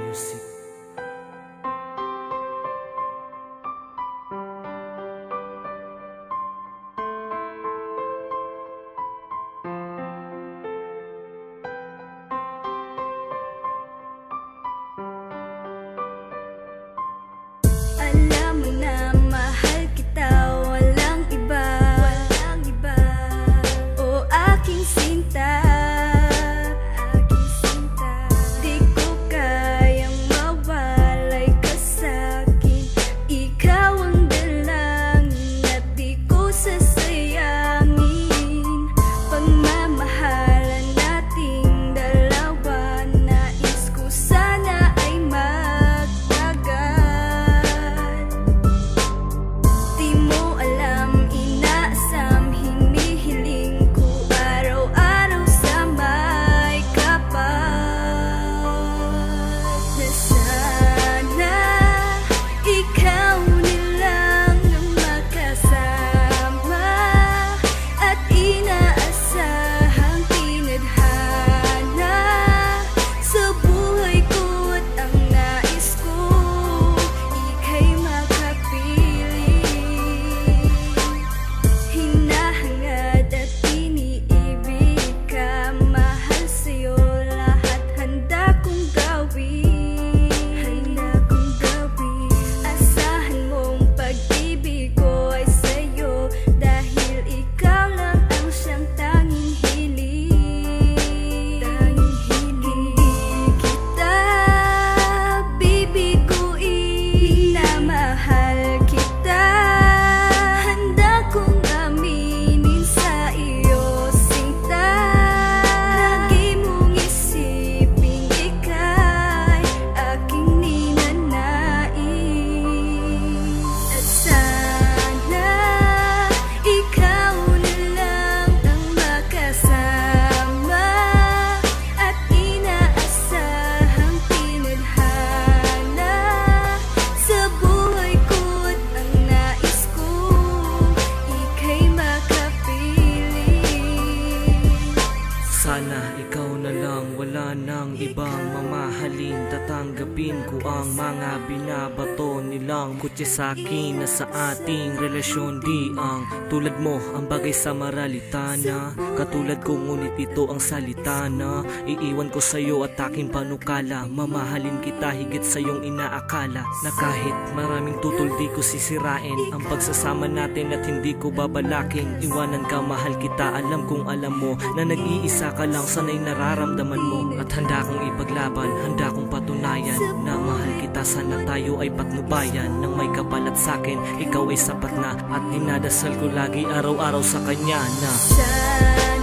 Music. Alam mo na mahal kita, walang iba, o aking sinta. Di ko kayang mawalay ka sa'kin. Ikaw ang dalangin at di ko sasayangin. Pagmamahalan nating dalawa, nais ko sana ay magtagal. Di mo alam, inaasam, hinihiling ko araw-araw sa may kapal. Na sana ikaw nilang ang makasama at inaasahang tinadhana sa buhay ko, at ang nais ko ika'y makapiling. Hinahangad at iniibig ka, mahal sa'yo lahat handa kong gawin. Asahan mong pag-ibig ko ay sa'yo, dahil ikaw lang ang siyang tanging hiling. Hindi kita bibiguin na mahal kita. Handa kong aminin sa iyo, sinta. Lagi mong isipin ika'y aking ninanais. At sana ikaw na lang ang makasama at inaasahang tinadhana sa buhay ko, at ang nais ko ika'y makapiling. Sana ikaw na lang, wala nang ibang mamahalin. Tatanggapin ko ang mga binabato nilang kutya sa'kin na sa ating relasyon. Di ang tulad mo ang bagay sa maralita na katulad ko, ngunit ito ang salita na iiwan ko sa'yo at aking panukala. Mamahalin kita higit sa iyong inaakala, na kahit maraming tutol di ko sisirain ang pagsasama natin at hindi ko babalaking iwanan ka. Mahal kita, alam kong alam mo na nag-iisa ka lang, sana'y nararamdaman mo. At handa kong ipaglaban, handa kong patunayan na mahal kita. Sana tayo ay patnubayan ng may kapalat sa'kin. Ikaw ay sapat na at dinadasal ko lagi araw-araw sa kanya na Sana